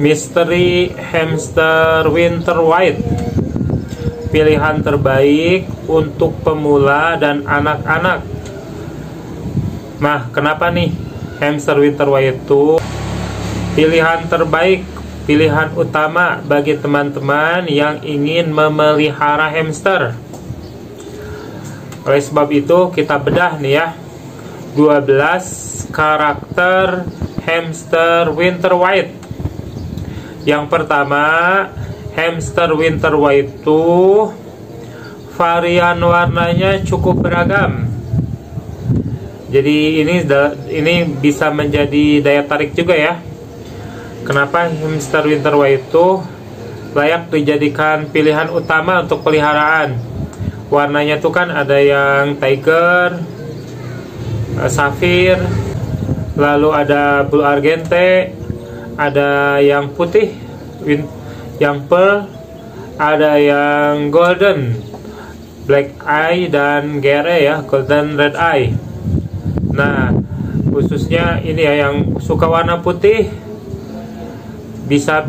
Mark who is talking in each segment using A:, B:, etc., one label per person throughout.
A: Mystery Hamster Winter White, pilihan terbaik untuk pemula dan anak-anak. Nah, kenapa nih hamster winter white itu pilihan terbaik, pilihan utama bagi teman-teman yang ingin memelihara hamster? Oleh sebab itu kita bedah nih ya 12 karakter hamster winter white. Yang pertama, hamster winter white itu varian warnanya cukup beragam. Jadi ini bisa menjadi daya tarik juga ya. Kenapa hamster winter white itu layak dijadikan pilihan utama untuk peliharaan? Warnanya tuh kan ada yang tiger, safir, lalu ada blue argente, ada yang putih, yang pearl, ada yang golden, black eye, dan gere ya, golden red eye. Nah, khususnya ini ya, yang suka warna putih bisa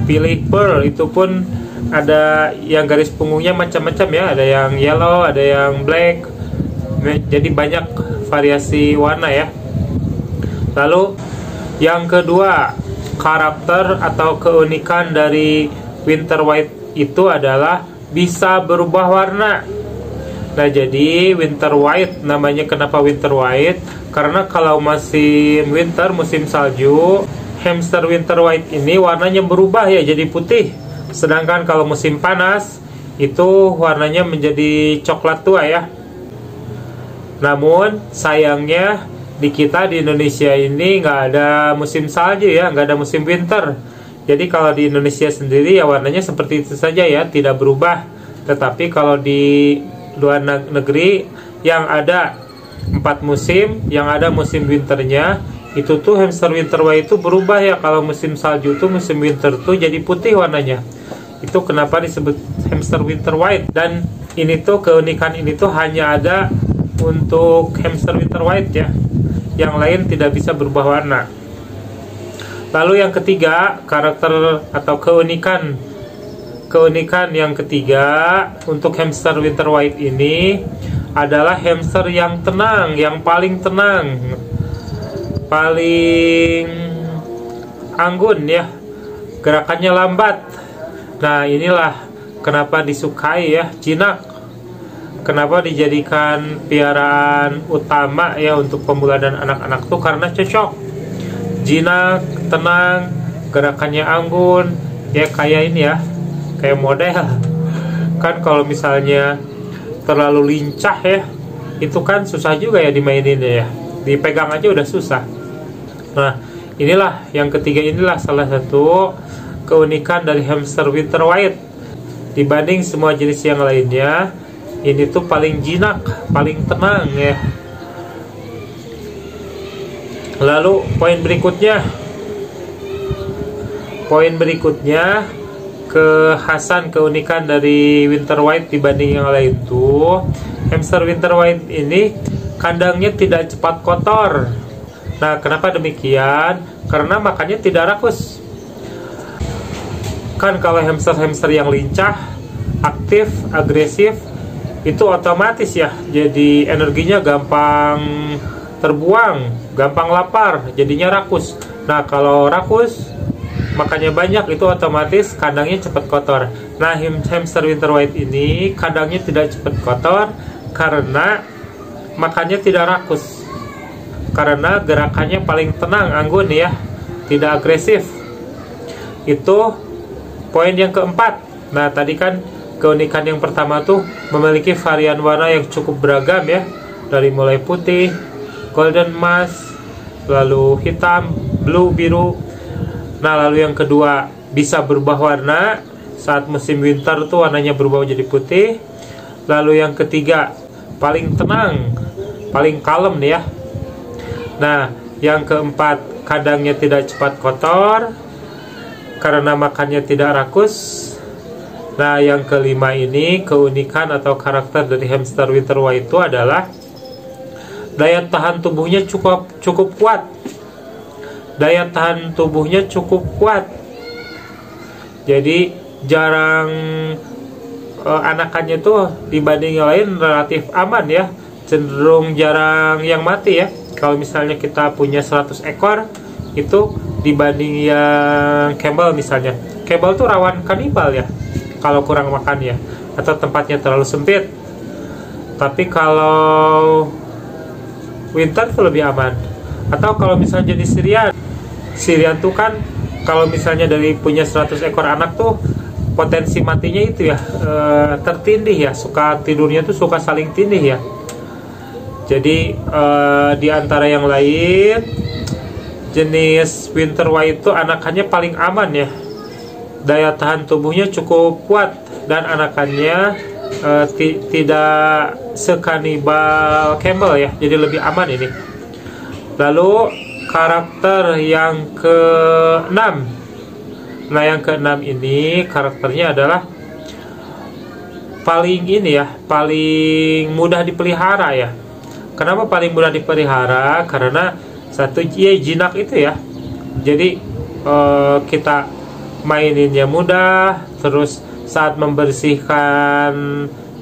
A: pilih pearl. Itu pun ada yang garis punggungnya macam-macam ya, ada yang yellow, ada yang black. Jadi banyak variasi warna ya. Lalu yang kedua, karakter atau keunikan dari winter white itu adalah bisa berubah warna. Nah, jadi winter white namanya kenapa winter white? Karena kalau musim winter, musim salju, hamster winter white ini warnanya berubah ya, jadi putih. Sedangkan kalau musim panas itu warnanya menjadi coklat tua ya. Namun sayangnya di kita di Indonesia ini nggak ada musim salju ya, nggak ada musim winter. Jadi kalau di Indonesia sendiri ya warnanya seperti itu saja ya, tidak berubah. Tetapi kalau di luar negeri yang ada 4 musim, yang ada musim winternya, itu tuh hamster winter white itu berubah ya. Kalau musim salju tuh, musim winter tuh jadi putih warnanya. Itu kenapa disebut hamster winter white. Dan ini tuh keunikan ini tuh hanya ada untuk hamster winter white ya. Yang lain tidak bisa berubah warna. Lalu yang ketiga, karakter atau keunikan yang ketiga untuk hamster winter white ini adalah hamster yang tenang, yang paling tenang, paling anggun ya, gerakannya lambat. Nah, inilah kenapa disukai ya, jinak. Kenapa dijadikan piaraan utama ya untuk pemula dan anak-anak tuh karena cocok. Jinak, tenang, gerakannya anggun, ya kayak ini ya, kayak model. Kan kalau misalnya terlalu lincah ya, itu kan susah juga ya dimainin ya. Dipegang aja udah susah. Nah, inilah yang ketiga, inilah salah satu keunikan dari hamster winter white. Dibanding semua jenis yang lainnya, ini tuh paling jinak, paling tenang ya. Lalu poin berikutnya, kekhasan keunikan dari winter white dibanding yang lain tuh, hamster winter white ini kandangnya tidak cepat kotor. Nah, kenapa demikian? Karena makannya tidak rakus. Kan kalau hamster-hamster yang lincah, aktif, agresif, itu otomatis ya, jadi energinya gampang terbuang, gampang lapar, jadinya rakus. Nah, kalau rakus, makannya banyak, itu otomatis kandangnya cepat kotor. Nah, hamster winter white ini kandangnya tidak cepat kotor karena makannya tidak rakus, karena gerakannya paling tenang, anggun ya, tidak agresif. Itu poin yang keempat. Nah, tadi kan keunikan yang pertama tuh memiliki varian warna yang cukup beragam ya, dari mulai putih, golden emas, lalu hitam, blue, biru. Nah, lalu yang kedua bisa berubah warna saat musim winter tuh warnanya berubah jadi putih. Lalu yang ketiga paling tenang, paling kalem nih ya. Nah, yang keempat kandangnya tidak cepat kotor karena makannya tidak rakus. Nah, yang kelima ini keunikan atau karakter dari hamster winter white itu adalah daya tahan tubuhnya cukup kuat. Daya tahan tubuhnya cukup kuat. Jadi jarang anakannya tuh dibanding yang lain relatif aman ya, cenderung jarang yang mati ya. Kalau misalnya kita punya 100 ekor itu dibanding yang Campbell misalnya, Campbell tuh rawan kanibal ya kalau kurang makan ya, atau tempatnya terlalu sempit. Tapi kalau Winter tuh lebih aman. Atau kalau misalnya jenis Syrian tuh kan kalau misalnya dari punya 100 ekor anak tuh potensi matinya itu ya tertindih ya, suka tidurnya tuh suka saling tindih ya. Jadi di antara yang lain jenis Winter White itu anakannya paling aman ya, daya tahan tubuhnya cukup kuat dan anakannya tidak sekanibal Campbell ya, jadi lebih aman ini. Lalu karakter yang ke-6. Nah, yang ke-6 ini karakternya adalah paling ini ya, paling mudah dipelihara ya. Kenapa paling mudah dipelihara? Karena satu jinak itu ya. Jadi kita maininnya mudah, terus saat membersihkan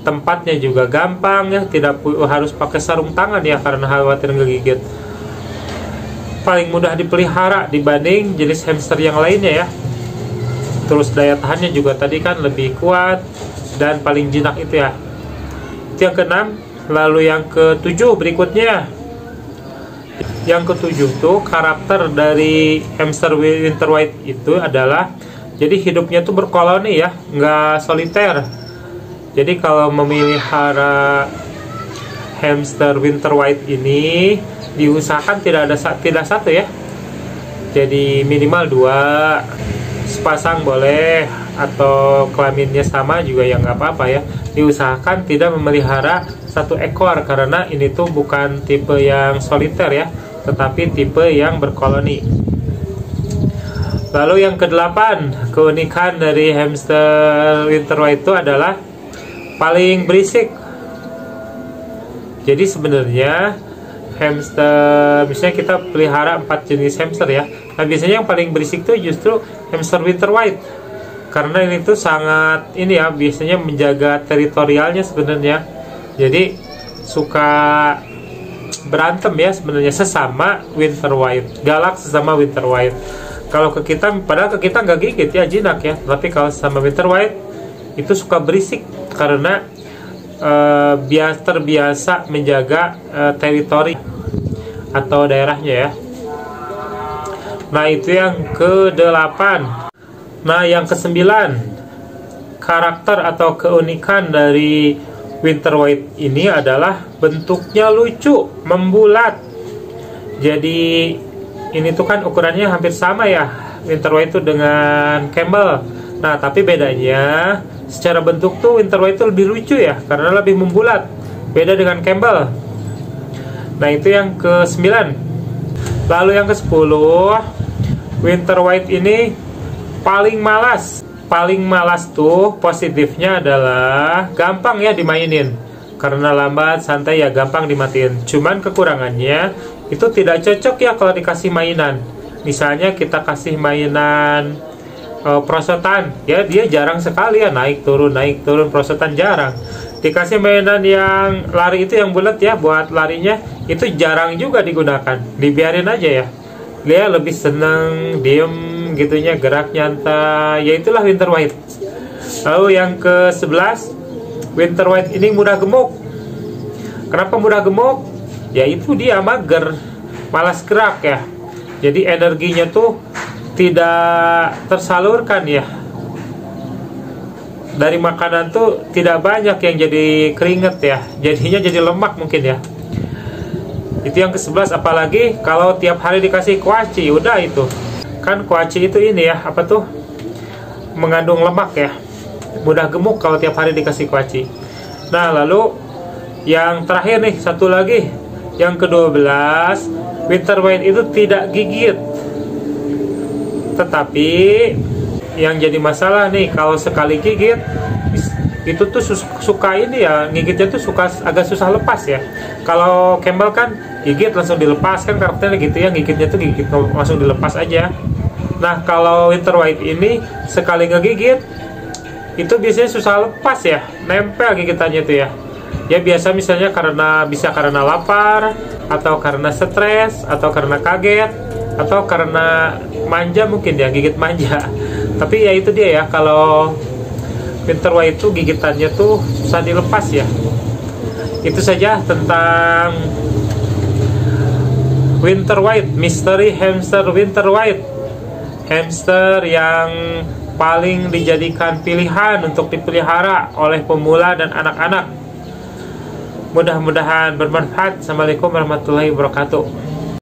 A: tempatnya juga gampang ya, tidak harus pakai sarung tangan ya karena khawatir ngegigit. Paling mudah dipelihara dibanding jenis hamster yang lainnya ya. Terus daya tahannya juga tadi kan lebih kuat dan paling jinak itu ya. Itu yang ke-6. Lalu yang ke-7 berikutnya. Yang ke-7 tuh karakter dari hamster Winter White itu adalah jadi hidupnya tuh berkoloni ya, nggak soliter. Jadi kalau memelihara hamster Winter White ini diusahakan tidak satu ya, jadi minimal 2, sepasang boleh, atau kelaminnya sama juga ya nggak apa-apa ya. Diusahakan tidak memelihara 1 ekor karena ini tuh bukan tipe yang soliter ya, tetapi tipe yang berkoloni. Lalu yang ke-8, keunikan dari hamster Winter White itu adalah paling berisik. Jadi sebenarnya hamster, misalnya kita pelihara 4 jenis hamster ya, nah biasanya yang paling berisik tuh justru hamster Winter White, karena ini tuh sangat ini ya, biasanya menjaga teritorialnya sebenarnya. Jadi suka berantem ya sebenarnya sesama Winter White, galak sesama Winter White. Kalau ke kita, padahal ke kita nggak gigit ya, jinak ya, tapi kalau sama Winter White itu suka berisik karena terbiasa menjaga teritori atau daerahnya ya. Nah, itu yang ke-8. Nah, yang ke-9, karakter atau keunikan dari Winter White ini adalah bentuknya lucu, membulat. Jadi ini tuh kan ukurannya hampir sama ya, Winter White itu dengan Campbell. Nah, tapi bedanya secara bentuk tuh Winter White itu lebih lucu ya, karena lebih membulat, beda dengan Campbell. Nah, itu yang ke-9. Lalu yang ke-10, Winter White ini paling malas. Paling malas tuh positifnya adalah gampang ya dimainin, karena lambat, santai ya, gampang dimatiin. Cuman kekurangannya itu tidak cocok ya kalau dikasih mainan. Misalnya kita kasih mainan prosotan ya, dia jarang sekali ya, naik turun prosotan jarang. Dikasih mainan yang lari itu yang bulat ya, buat larinya itu jarang juga digunakan, dibiarin aja ya. Dia lebih seneng diem gitunya, gerak nyantai, ya itulah Winter White. Lalu yang ke-11, Winter White ini mudah gemuk. Kenapa mudah gemuk? Ya itu dia mager, malas gerak ya, jadi energinya tuh tidak tersalurkan ya. Dari makanan tuh tidak banyak yang jadi keringet ya, jadinya jadi lemak mungkin ya. Itu yang ke-11. Apalagi kalau tiap hari dikasih kuaci, udah itu kan, kuaci itu ini ya, apa tuh, mengandung lemak ya, mudah gemuk kalau tiap hari dikasih kuaci. Nah, lalu yang terakhir nih, satu lagi, yang ke-12, Winter White itu tidak gigit. Tetapi yang jadi masalah nih, kalau sekali gigit itu tuh suka ini ya, gigitnya tuh suka agak susah lepas ya. Kalau Campbell kan gigit langsung dilepas kan, karakternya gitu ya, gigitnya tuh gigit langsung dilepas aja. Nah, kalau winter white ini sekali ngegigit itu biasanya susah lepas ya, nempel gigitannya tuh ya. Ya biasa misalnya bisa karena lapar, atau karena stres, atau karena kaget, atau karena manja mungkin ya, gigit manja. Tapi ya itu dia ya, kalau winter white itu gigitannya tuh susah dilepas ya. Itu saja tentang winter white, misteri hamster winter white. Hamster yang paling dijadikan pilihan untuk dipelihara oleh pemula dan anak-anak. Mudah-mudahan bermanfaat. Assalamualaikum warahmatullahi wabarakatuh.